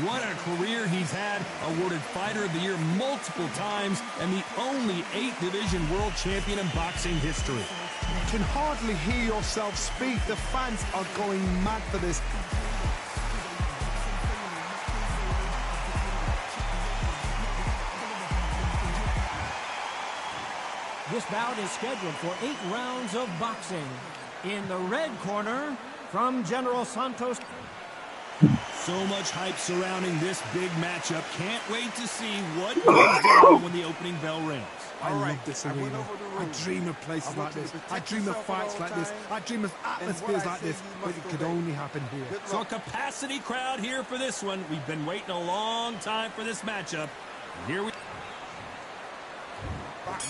What a career he's had, awarded Fighter of the Year multiple times, and the only 8-division world champion in boxing history. You can hardly hear yourself speak. The fans are going mad for this. This bout is scheduled for 8 rounds of boxing. In the red corner, from General Santos. So much hype surrounding this big matchup. Can't wait to see what goes down when the opening bell rings. I love this arena. I dream of places like this. I dream of fights like this. I dream of atmospheres like this. But it could only happen here. So a capacity crowd here for this one. We've been waiting a long time for this matchup. Here we...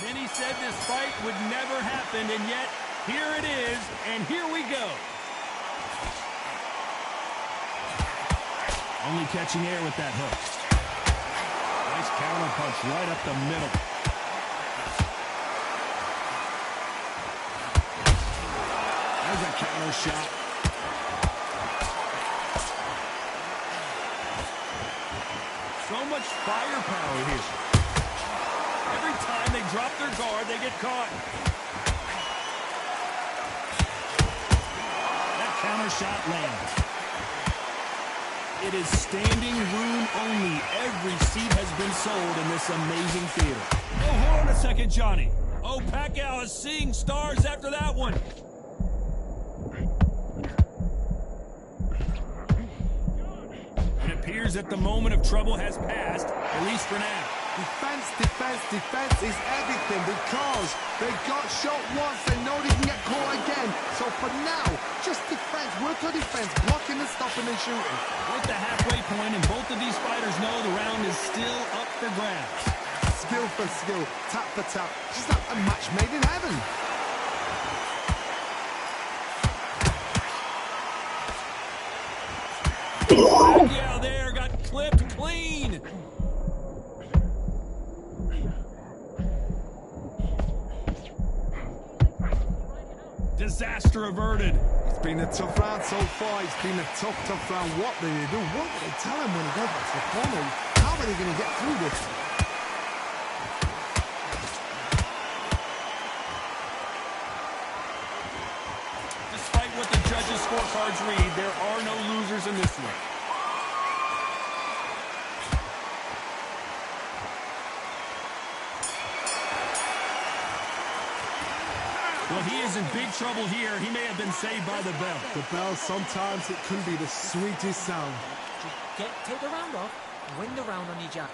Many said this fight would never happen, and yet here it is, and here we go. Only catching air with that hook. Nice counter punch right up the middle. There's a counter shot. So much firepower here. Every time they drop their guard, they get caught. That counter shot lands. It is standing room only. Every seat has been sold in this amazing theater. Oh, hold on a second, Johnny. Oh, Pacquiao is seeing stars after that one. It appears that the moment of trouble has passed, at least for now. Defense, defense, defense is everything because they got shot once. They know they can get caught again. So for now, just defense. Work on defense, blocking and stopping and shooting. We're at the halfway point, and both of these fighters know the round is still up for grabs. Skill for skill, tap for tap. Just like a match made in heaven. Pacquiao there got clipped clean. Disaster averted. It's been a tough round so far. It's been a tough round. What do they do? What do they tell him when he goes back to the corner? How are they going to get through this? Despite what the judges' scorecards read, there are no losers in this one. Well, he is in big trouble here. He may have been saved by the bell. The bell, sometimes it can be the sweetest sound. Just take the round off, win the round on your jab.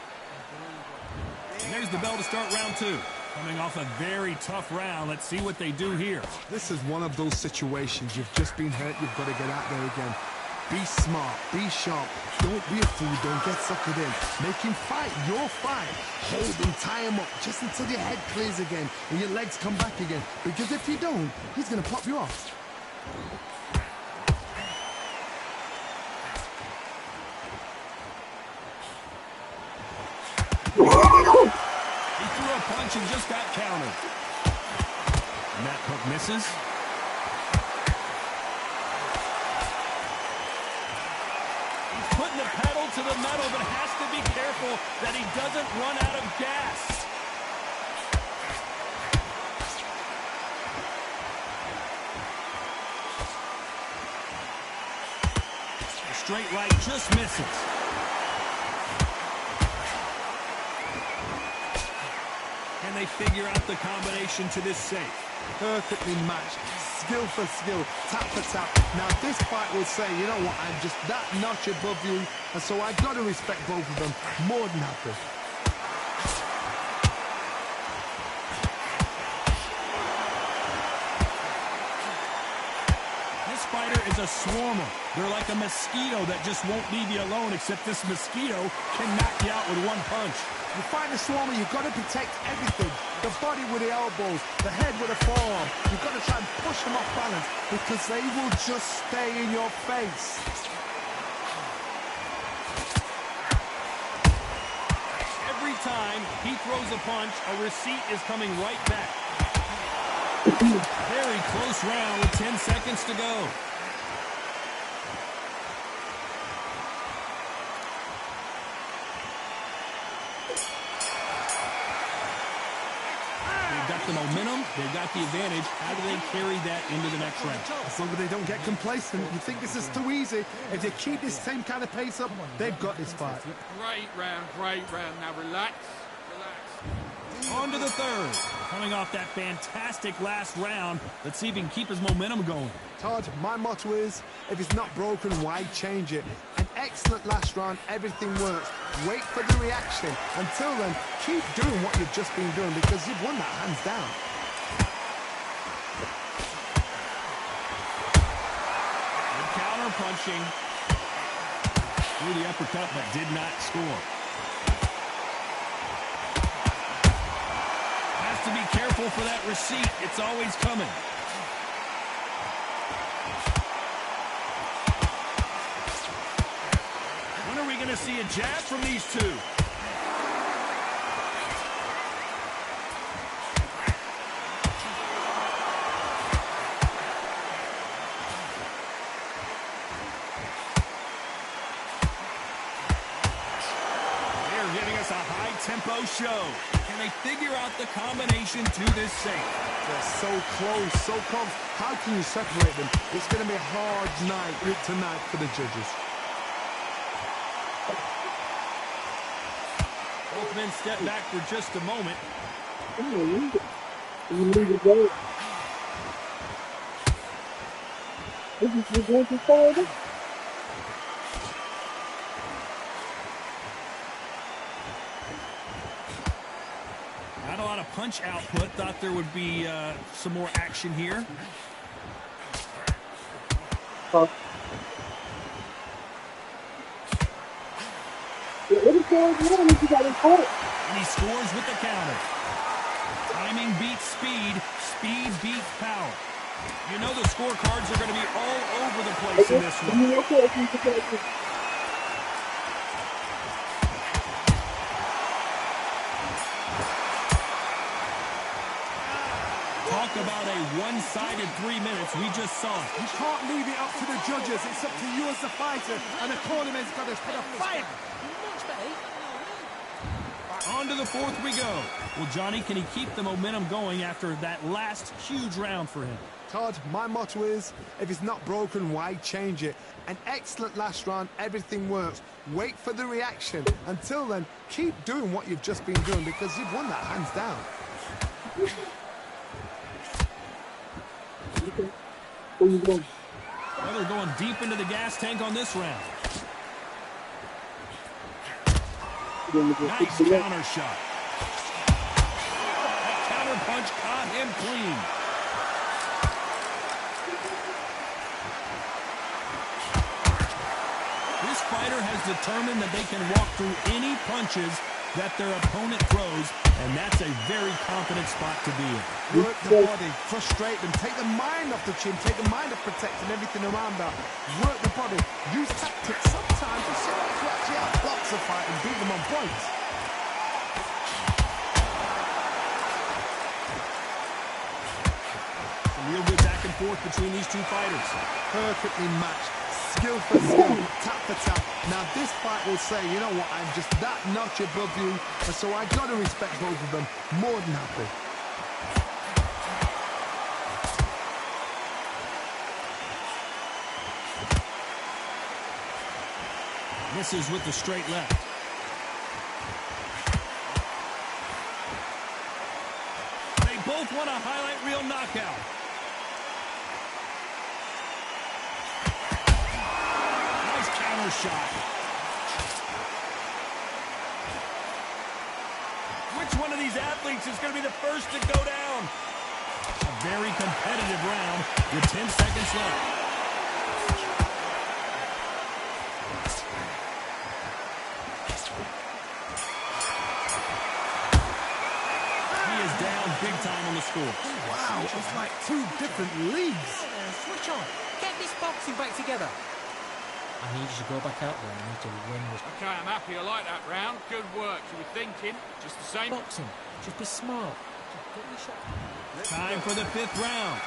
And there's the bell to start round 2. Coming off a very tough round. Let's see what they do here. This is one of those situations. You've just been hurt. You've got to get out there again. Be smart. Be sharp. Don't be a fool. Don't get suckered in. Make him fight your fight. Hold him, tie him up just until your head clears again and your legs come back again. Because if you don't, he's going to pop you off. He threw a punch and just got countered. And that hook misses. Putting the pedal to the metal, but has to be careful that he doesn't run out of gas. The straight right just misses. Can they figure out the combination to this safe? Perfectly matched. Skill for skill, tap for tap. Now this fight will say, you know what, I'm just that notch above you, and so I've got to respect both of them more than happy. This fighter is a swarmer. They're like a mosquito that just won't leave you alone, except this mosquito can knock you out with one punch. You fight a swarmer, you've got to protect everything. The body with the elbows, the head with the forearm. You've got to try and push them off balance because they will just stay in your face. Every time he throws a punch, a receipt is coming right back. Very close round with 10 seconds to go. They've got the momentum. They've got the advantage. How do they carry that into the next round? As long as they don't get complacent, you think this is too easy. If they keep this same kind of pace up, they've got this fight. Great round, great round. Now relax, relax. On to the third. Coming off that fantastic last round, let's see if he can keep his momentum going. Todd, my motto is, if it's not broken, why change it? An excellent last round, everything works. Wait for the reaction. Until then, keep doing what you've just been doing because you've won that hands down. Good counter punching. Through the uppercut, but did not score. Has to be careful for that receipt. It's always coming. When are we going to see a jab from these two? They're giving us a high-tempo show. Can they figure out the combination to this safe? They're so close, so close. How can you separate them? It's going to be a hard night tonight for the judges. Both men step back for just a moment. Not a lot of punch output. Thought there would be some more action here. And he scores with the counter. Timing beats speed. Speed beats power. You know the scorecards are going to be all over the place in this one. Talk about a one-sided 3 minutes. We just saw it. You can't leave it up to the judges. It's up to you as the fighter, and the tournament's got to put a fight. On to the fourth we go. Well, Johnny, can he keep the momentum going after that last huge round for him? Todd, my motto is, if it's not broken, why change it? An excellent last round, everything works. Wait for the reaction. Until then, keep doing what you've just been doing because you've won that hands down. Well, they're going deep into the gas tank on this round. Nice counter shot. That counter punch caught him clean. This fighter has determined that they can walk through any punches that their opponent throws, and that's a very confident spot to be in. Work the body, frustrate them, take the mind off the chin, take the mind off protecting everything around that. Work the body, use tactics sometimes to actually outbox a fight and beat them on points. Some real good back and forth between these two fighters. Perfectly matched. Skill for skill, tap for tap. Now this fight will say, you know what, I'm just that notch above you, and so I got to respect both of them more than happy. Misses with the straight left. They both want a highlight reel knockout. Shot. Which one of these athletes is going to be the first to go down? A very competitive round with 10 seconds left. He is down big time on the score. Wow, it's like two different leagues. Switch on. Get this boxing back together. I need you to go back out there and I need to win this. Okay, I'm happy. I like that round. Good work. You were thinking. Just the same. Boxing. Just be smart. Just get your shot. Time for the fifth round.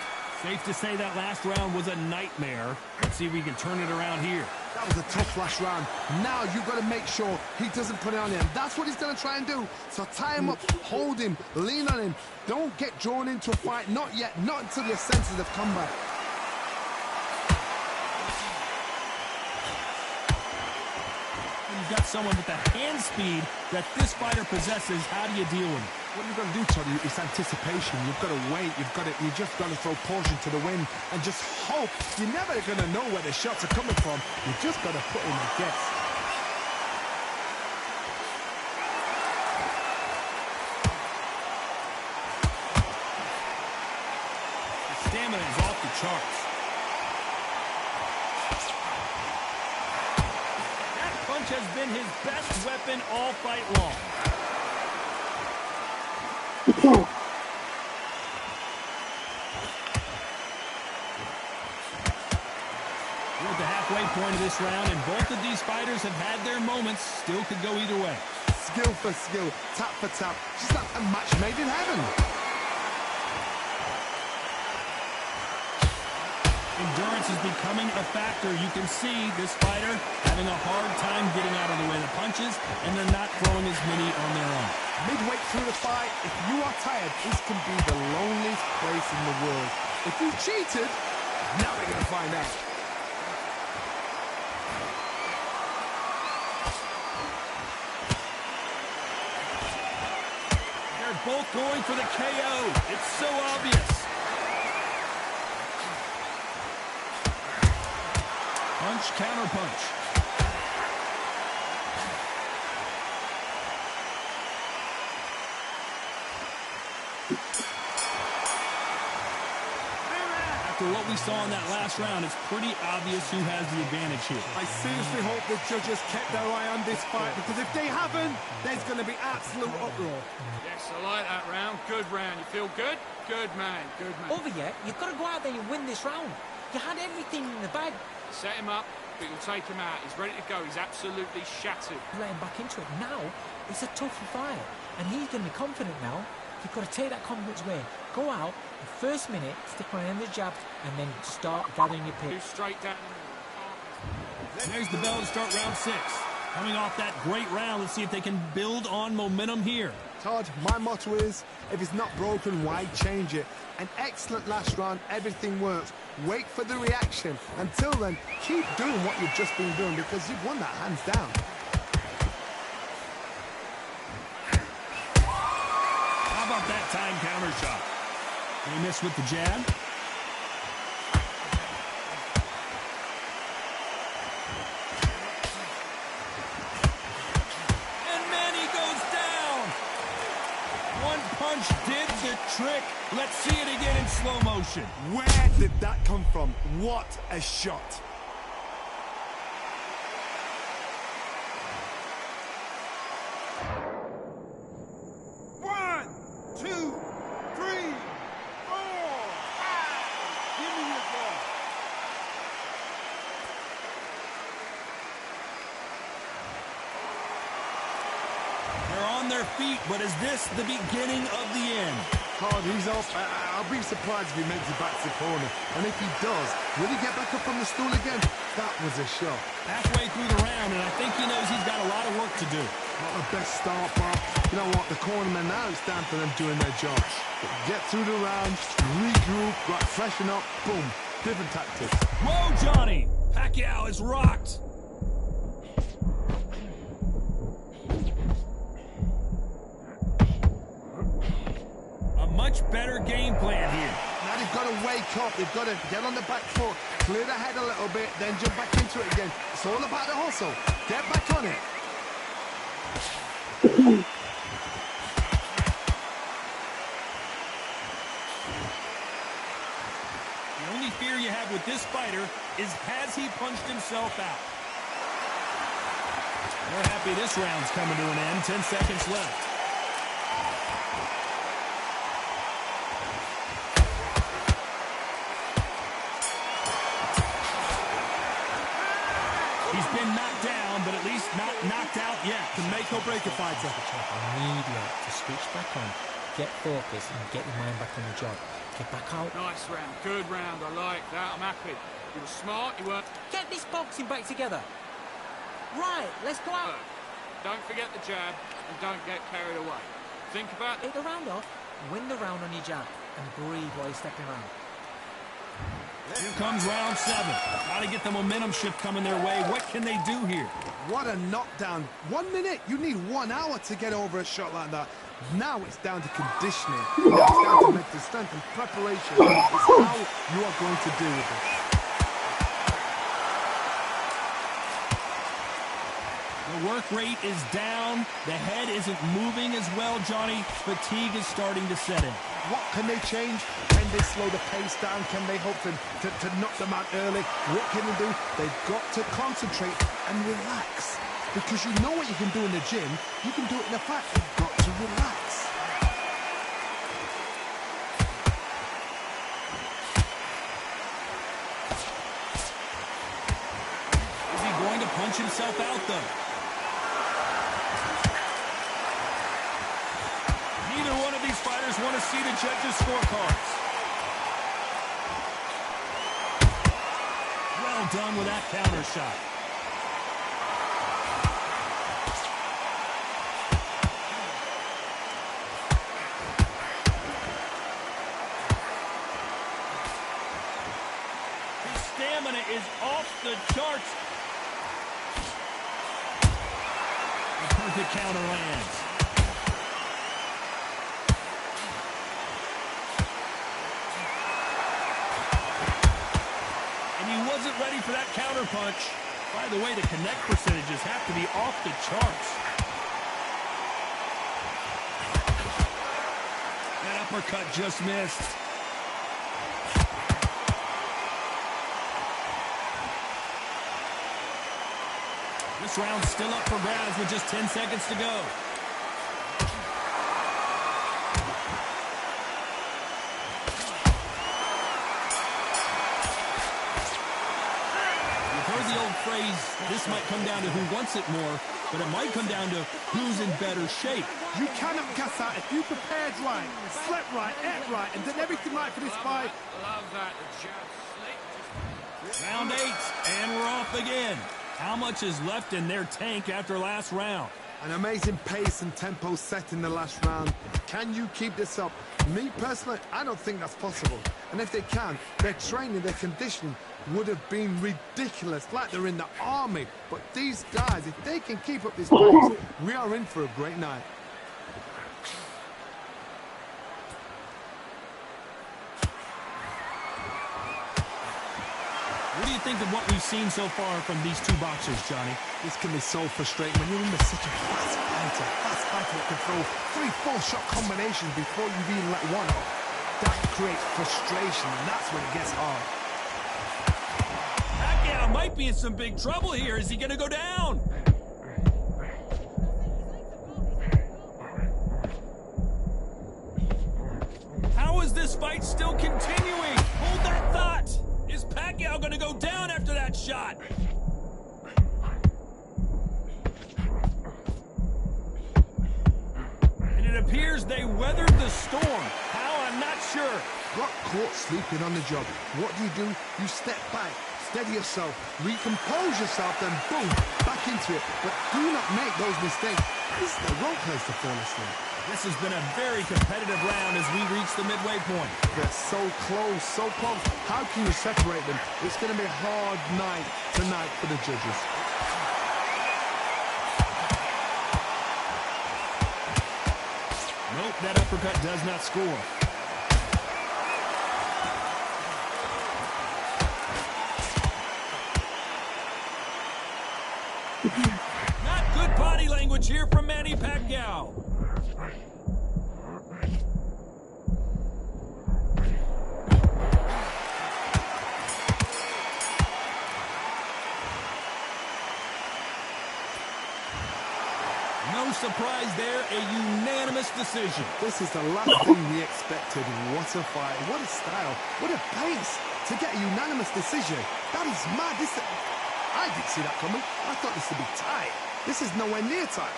Safe to say that last round was a nightmare. Let's see if we can turn it around here. That was a tough last round. Now you've got to make sure he doesn't put it on him. That's what he's going to try and do. So tie him up, hold him, lean on him. Don't get drawn into a fight. Not yet. Not until your senses have come back. You've got someone with the hand speed that this fighter possesses. How do you deal with it? What you've got to do, Toddy, is anticipation. You've got to wait. You just got to throw caution to the wind and just hope. You're never going to know where the shots are coming from. You just got to put in a guess. His stamina is off the charts. That punch has been his best weapon all fight long. We're at the halfway point of this round, and both of these fighters have had their moments. Still could go either way. Skill for skill, tap for tap. Just like a match made in heaven. Endurance is becoming a factor. You can see this fighter having a hard time getting out of the way of the punches, and they're not throwing as many on their own. Midway through the fight, if you are tired, this can be the loneliest place in the world. If you cheated, now we're going to find out. They're both going for the KO. It's so obvious. Punch, counter punch. After what we saw in that last round, it's pretty obvious who has the advantage here. I seriously hope the judges kept their eye on this fight, because if they haven't, there's going to be absolute uproar. Yes, I like that round. Good round. You feel good? Good man, good man. Over here, you've got to go out there and win this round. You had everything in the bag. Set him up, but you'll take him out. He's ready to go. He's absolutely shattered. Let him back into it. Now, it's a tougher fight. And he's going to be confident now. You've got to take that confidence away. Go out, the first minute, stick around in the jabs, and then start gathering your Do pick. straight down. There's the bell to start round 6. Coming off that great round, let's see if they can build on momentum here. Todd, my motto is, if it's not broken, why change it? An excellent last round, everything works. Wait for the reaction. Until then, keep doing what you've just been doing, because you've won that hands down. How about that time counter shot? They miss with the jab. And Manny goes down. One punch did the trick. Let's see it again in slow motion. Where did that come from? What a shot. One, two, three, four, five. Give me your ball. They're on their feet, but is this the beginning of the end? Todd, he's off. I'll be surprised if he makes it back to the corner. And if he does, will he get back up on the stool again? That was a shot. Halfway through the round, and I think he knows he's got a lot of work to do. Not the best start, but you know what? The cornermen now, it's down to them doing their job. Get through the round, regroup, right, freshen up, boom. Different tactics. Whoa, Johnny! Pacquiao is rocked. A much better game plan here. Now they've got to wake up. They've got to get on the back foot, clear the head a little bit, then jump back into it again. It's all about the hustle. Get back on it. The only fear you have with this fighter is, has he punched himself out? They're happy this round's coming to an end. 10 seconds left. He's been knocked down, but at least not knocked out yet. To make or break a fighter. Immediate to switch back on, get focused, and get your mind back on the job. Get back out. Nice round. Good round. I like that. I'm happy. You were smart. You weren't... Get this boxing back together. Right, let's go out. Don't forget the jab and don't get carried away. Think about... Take the round off, win the round on your jab, and breathe while you're stepping around. Here comes round 7. Got to get the momentum shift coming their way. What can they do here? What a knockdown. 1 minute. You need 1 hour to get over a shot like that. Now it's down to conditioning. Now it's down to mental strength and preparation. It's how you are going to deal with it. The work rate is down. The head isn't moving as well, Johnny. Fatigue is starting to set in. What can they change? Can they slow the pace down? Can they hope to knock them out early? What can they do? They've got to concentrate and relax. Because you know what you can do in the gym, you can do it in the fight. You've got to relax. Is he going to punch himself out, though? Neither one of these fighters want to see the judges' scorecards. Well done with that counter shot. His stamina is off the charts. The perfect counter lands. Wasn't ready for that counter punch. By the way, the connect percentages have to be off the charts. That uppercut just missed. This round's still up for grabs with just 10 seconds to go. This might come down to who wants it more, but it might come down to who's in better shape. You cannot gas out if you prepared right, slept right, ate right, and did everything right for this fight. Love that. The jab slick. Round 8, and we're off again. How much is left in their tank after last round? An amazing pace and tempo set in the last round. Can you keep this up? Me personally, I don't think that's possible. And if they can, their training, their conditioning would have been ridiculous, like they're in the army. But these guys, if they can keep up this pace, we are in for a great night. What do you think of what we've seen so far from these two boxers, Johnny? This can be so frustrating when you're under such a fast fighter that can throw 3-4 shot combinations before you've even let one off. That creates frustration, and that's when it gets hard. Pacquiao might be in some big trouble here. Is he going to go down? How is this fight still continuing? Hold that thought. Is Pacquiao going to go down after that shot? And it appears they weathered the storm. How? I'm not sure. Got caught sleeping on the job. What do? You step back, steady yourself, recompose yourself, then boom, back into it. But do not make those mistakes. This is the wrong place to fall asleep. This has been a very competitive round as we reach the midway point. They're so close, so close. How can you separate them? It's going to be a hard night tonight for the judges. Nope, that uppercut does not score. Not good body language here from Manny Pacquiao. No surprise there, a unanimous decision. This is the last thing we expected. What a fight, what a style, what a pace to get a unanimous decision. That is mad. I didn't see that coming. I thought this would be tight. This is nowhere near tight.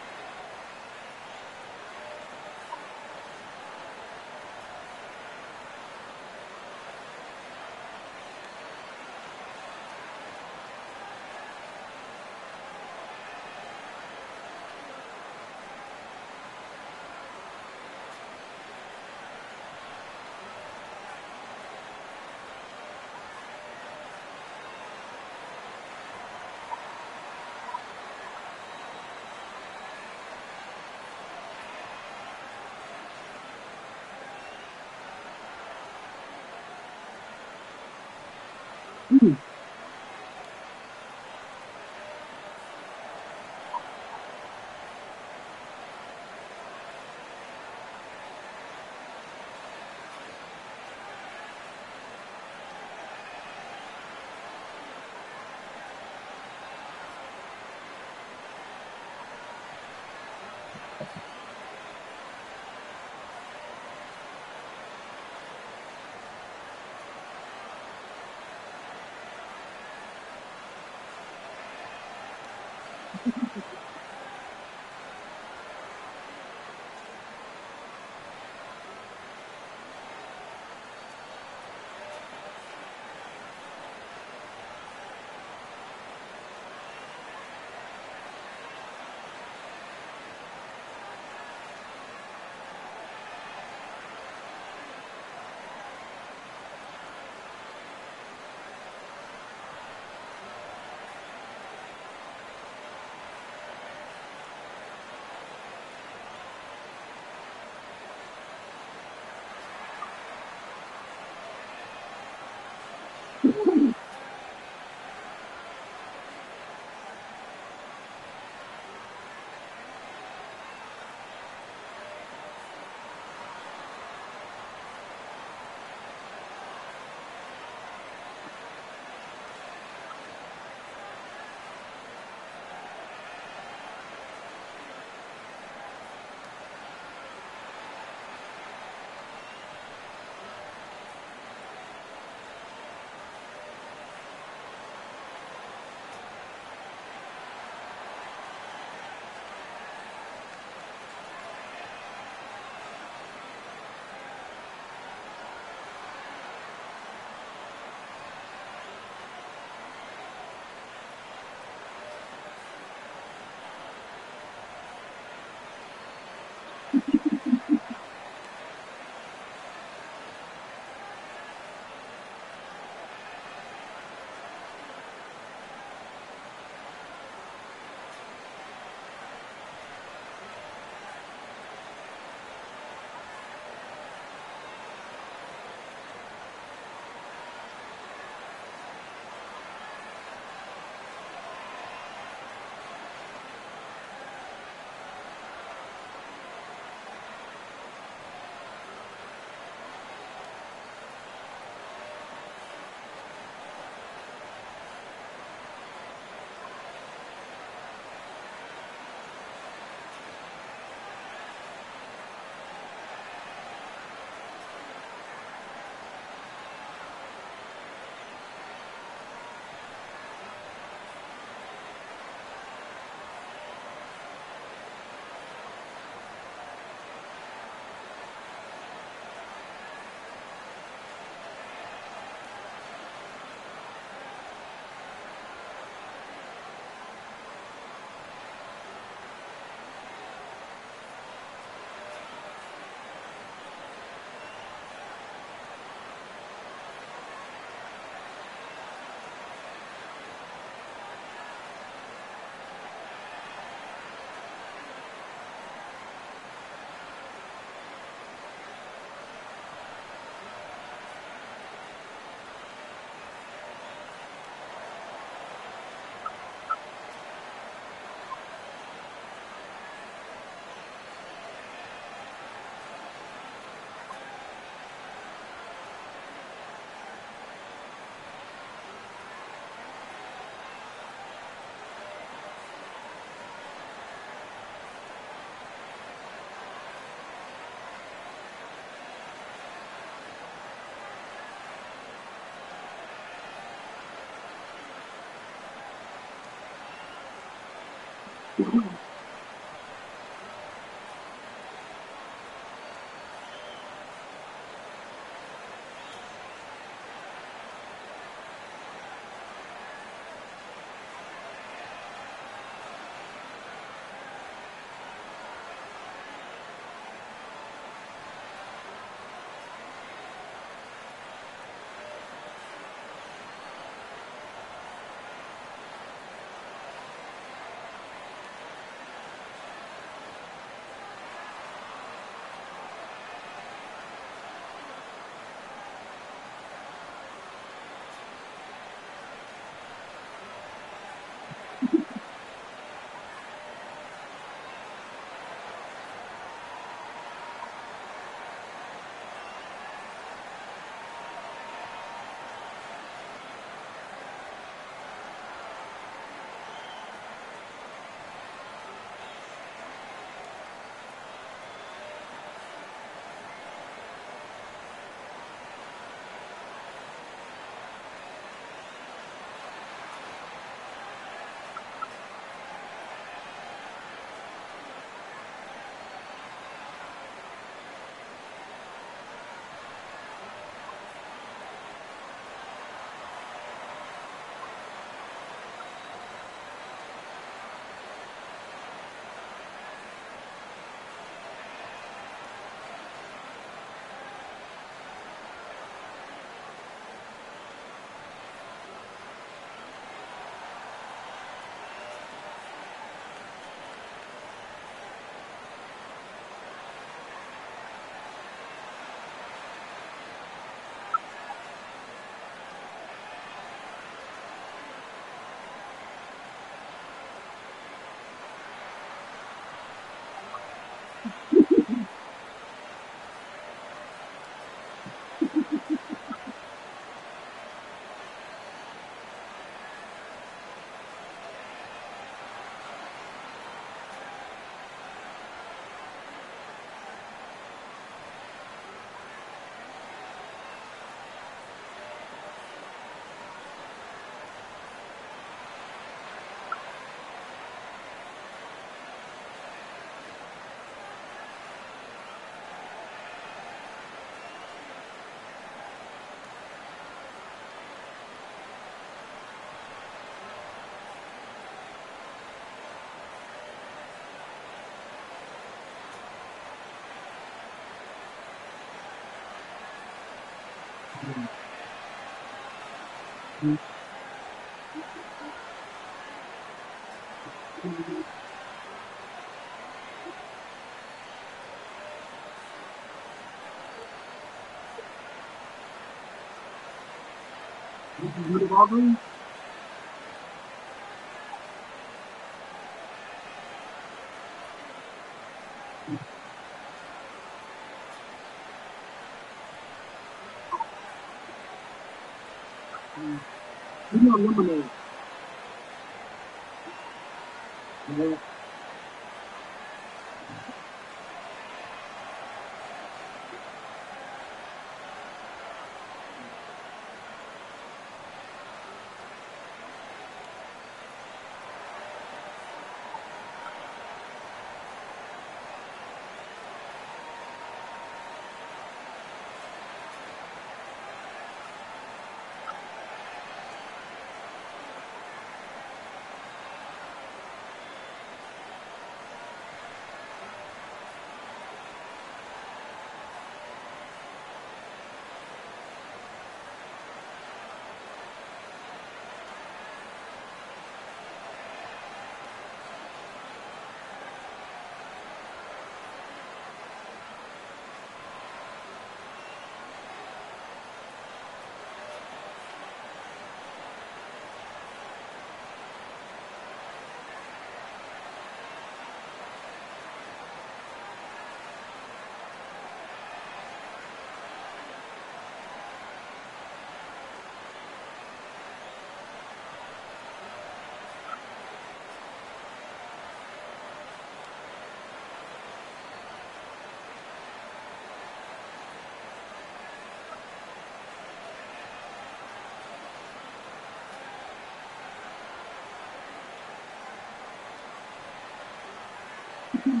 Yeah.